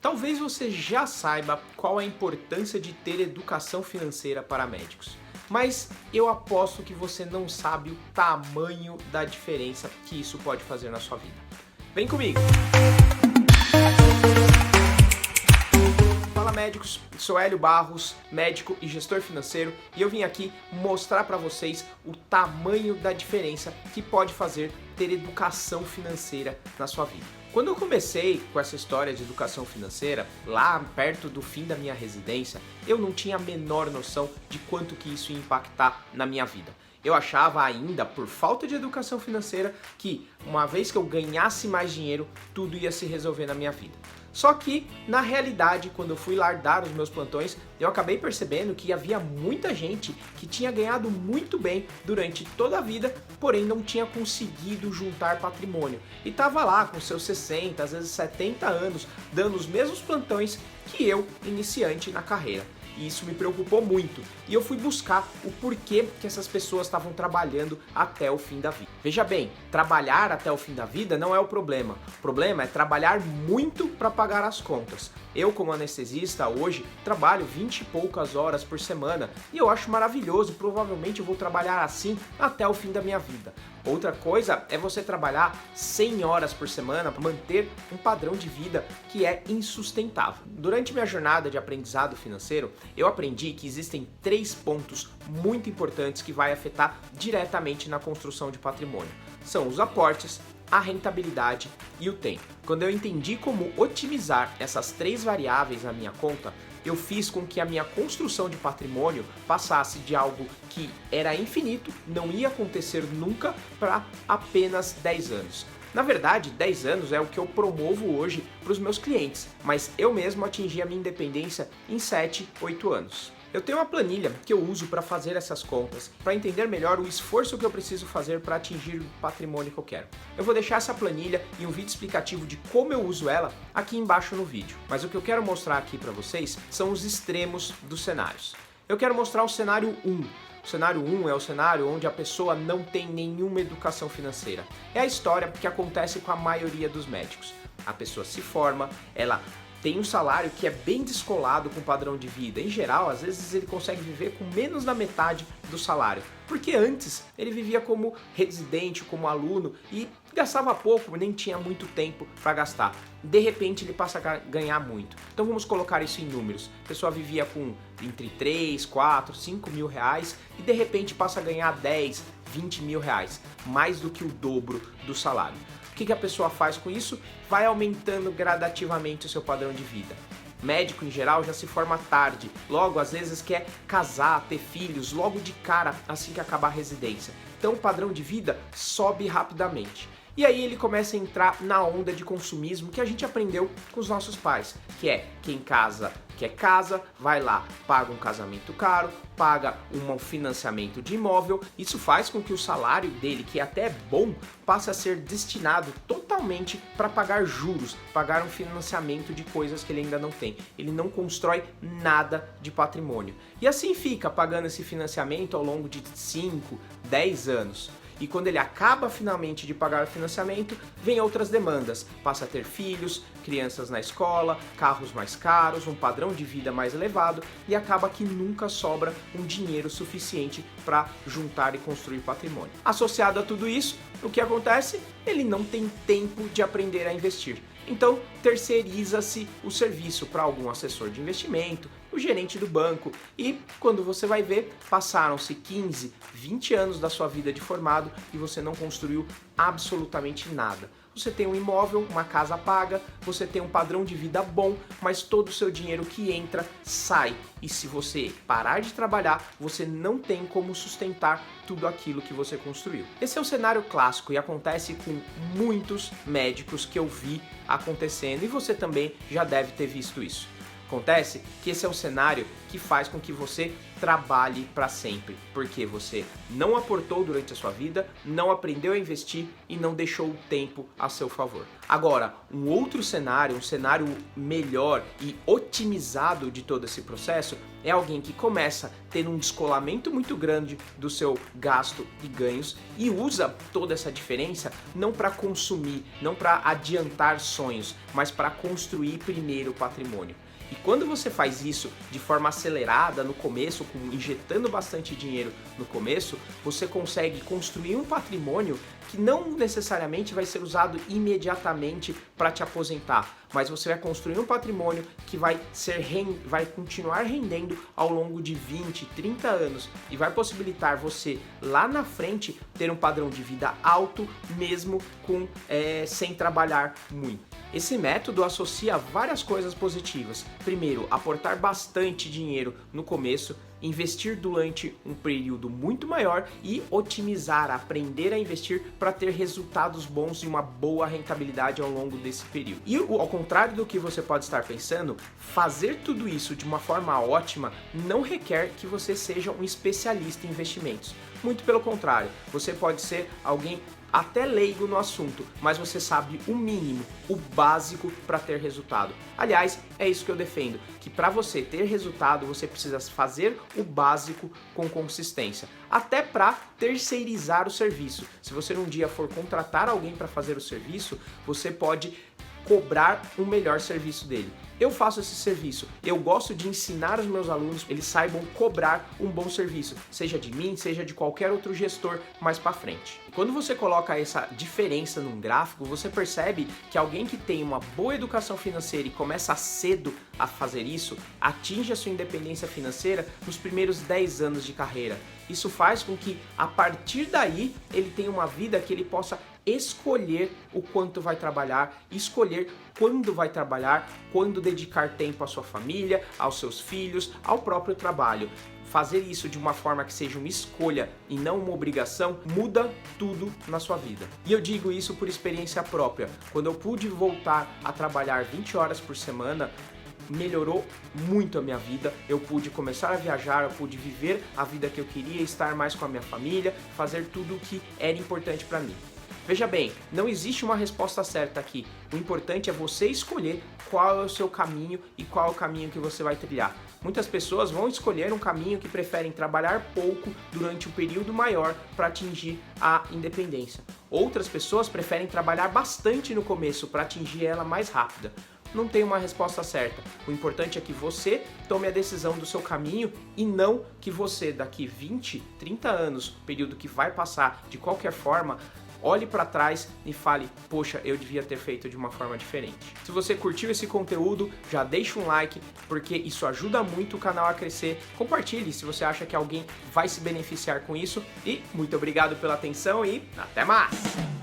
Talvez você já saiba qual a importância de ter educação financeira para médicos, mas eu aposto que você não sabe o tamanho da diferença que isso pode fazer na sua vida. Vem comigo! Fala médicos, sou Hélio Barros, médico e gestor financeiro, e eu vim aqui mostrar para vocês o tamanho da diferença que pode fazer ter educação financeira na sua vida. Quando eu comecei com essa história de educação financeira, lá perto do fim da minha residência, eu não tinha a menor noção de quanto que isso ia impactar na minha vida. Eu achava ainda, por falta de educação financeira, que uma vez que eu ganhasse mais dinheiro, tudo ia se resolver na minha vida. Só que, na realidade, quando eu fui lardar os meus plantões, eu acabei percebendo que havia muita gente que tinha ganhado muito bem durante toda a vida, porém não tinha conseguido juntar patrimônio. E estava lá com seus 60, às vezes 70 anos, dando os mesmos plantões que eu, iniciante na carreira. E isso me preocupou muito. E eu fui buscar o porquê que essas pessoas estavam trabalhando até o fim da vida. Veja bem, trabalhar até o fim da vida não é o problema. O problema é trabalhar muito para pagar as contas. Eu, como anestesista, hoje trabalho 20 e poucas horas por semana e eu acho maravilhoso. Provavelmente eu vou trabalhar assim até o fim da minha vida. Outra coisa é você trabalhar 100 horas por semana para manter um padrão de vida que é insustentável. Durante minha jornada de aprendizado financeiro, eu aprendi que existem 3 pontos muito importantes que vai afetar diretamente na construção de patrimônio. São os aportes, a rentabilidade e o tempo. Quando eu entendi como otimizar essas 3 variáveis na minha conta, eu fiz com que a minha construção de patrimônio passasse de algo que era infinito, não ia acontecer nunca, para apenas 10 anos. Na verdade, 10 anos é o que eu promovo hoje para os meus clientes, mas eu mesmo atingi a minha independência em 7, 8 anos. Eu tenho uma planilha que eu uso para fazer essas contas, para entender melhor o esforço que eu preciso fazer para atingir o patrimônio que eu quero. Eu vou deixar essa planilha e um vídeo explicativo de como eu uso ela aqui embaixo no vídeo. Mas o que eu quero mostrar aqui para vocês são os extremos dos cenários. Eu quero mostrar o cenário 1. O cenário 1 é o cenário onde a pessoa não tem nenhuma educação financeira. É a história que acontece com a maioria dos médicos. A pessoa se forma, ela tem um salário que é bem descolado com o padrão de vida. Em geral, às vezes ele consegue viver com menos da metade do salário. Porque antes ele vivia como residente, como aluno e gastava pouco, nem tinha muito tempo para gastar. De repente ele passa a ganhar muito. Então vamos colocar isso em números. A pessoa vivia com entre 3, 4, 5 mil reais e de repente passa a ganhar 10, 20 mil reais. Mais do que o dobro do salário. O que a pessoa faz com isso? Vai aumentando gradativamente o seu padrão de vida. Médico, em geral, já se forma tarde, logo às vezes quer casar, ter filhos, logo de cara, assim que acabar a residência. Então o padrão de vida sobe rapidamente. E aí ele começa a entrar na onda de consumismo que a gente aprendeu com os nossos pais, que é quem casa quer casa, vai lá, paga um casamento caro, paga um financiamento de imóvel. Isso faz com que o salário dele, que até é bom, passe a ser destinado totalmente para pagar juros, pagar um financiamento de coisas que ele ainda não tem. Ele não constrói nada de patrimônio. E assim fica pagando esse financiamento ao longo de 5, 10 anos. E quando ele acaba finalmente de pagar o financiamento, vem outras demandas. Passa a ter filhos, crianças na escola, carros mais caros, um padrão de vida mais elevado e acaba que nunca sobra um dinheiro suficiente para juntar e construir patrimônio. Associado a tudo isso, o que acontece? Ele não tem tempo de aprender a investir. Então, terceiriza-se o serviço para algum assessor de investimento, o gerente do banco e, quando você vai ver, passaram-se 15, 20 anos da sua vida de formado e você não construiu absolutamente nada. Você tem um imóvel, uma casa paga, você tem um padrão de vida bom, mas todo o seu dinheiro que entra sai. E se você parar de trabalhar, você não tem como sustentar tudo aquilo que você construiu. Esse é o cenário clássico e acontece com muitos médicos que eu vi acontecendo e você também já deve ter visto isso. Acontece que esse é o cenário que faz com que você trabalhe para sempre, porque você não aportou durante a sua vida, não aprendeu a investir e não deixou o tempo a seu favor. Agora, um outro cenário, um cenário melhor e otimizado de todo esse processo é alguém que começa tendo um descolamento muito grande do seu gasto e ganhos e usa toda essa diferença não para consumir, não para adiantar sonhos, mas para construir primeiro patrimônio. E quando você faz isso de forma acelerada no começo, injetando bastante dinheiro no começo, você consegue construir um patrimônio que não necessariamente vai ser usado imediatamente para te aposentar, mas você vai construir um patrimônio que vai continuar rendendo ao longo de 20, 30 anos e vai possibilitar você lá na frente ter um padrão de vida alto mesmo sem trabalhar muito. Esse método associa várias coisas positivas. Primeiro, aportar bastante dinheiro no começo, investir durante um período muito maior e otimizar, aprender a investir para ter resultados bons e uma boa rentabilidade ao longo desse período. E ao contrário do que você pode estar pensando, fazer tudo isso de uma forma ótima não requer que você seja um especialista em investimentos. Muito pelo contrário, você pode ser alguém até leigo no assunto, mas você sabe o mínimo, o básico para ter resultado. Aliás, é isso que eu defendo, que para você ter resultado, você precisa fazer o básico com consistência, até para terceirizar o serviço. Se você um dia for contratar alguém para fazer o serviço, você pode cobrar um melhor serviço dele. Eu faço esse serviço, eu gosto de ensinar os meus alunos, eles saibam cobrar um bom serviço, seja de mim, seja de qualquer outro gestor mais para frente. Quando você coloca essa diferença num gráfico, você percebe que alguém que tem uma boa educação financeira e começa cedo a fazer isso, atinge a sua independência financeira nos primeiros 10 anos de carreira. Isso faz com que, a partir daí, ele tenha uma vida que ele possa escolher o quanto vai trabalhar, escolher quando vai trabalhar, quando dedicar tempo à sua família, aos seus filhos, ao próprio trabalho. Fazer isso de uma forma que seja uma escolha e não uma obrigação muda tudo na sua vida. E eu digo isso por experiência própria. Quando eu pude voltar a trabalhar 20 horas por semana, melhorou muito a minha vida, eu pude começar a viajar, eu pude viver a vida que eu queria, estar mais com a minha família, fazer tudo o que era importante para mim. Veja bem, não existe uma resposta certa aqui. O importante é você escolher qual é o seu caminho e qual é o caminho que você vai trilhar. Muitas pessoas vão escolher um caminho que preferem trabalhar pouco durante um período maior para atingir a independência. Outras pessoas preferem trabalhar bastante no começo para atingir ela mais rápida. Não tem uma resposta certa. O importante é que você tome a decisão do seu caminho e não que você, daqui 20, 30 anos, período que vai passar de qualquer forma, olhe para trás e fale, poxa, eu devia ter feito de uma forma diferente. Se você curtiu esse conteúdo, já deixa um like, porque isso ajuda muito o canal a crescer. Compartilhe se você acha que alguém vai se beneficiar com isso. E muito obrigado pela atenção e até mais!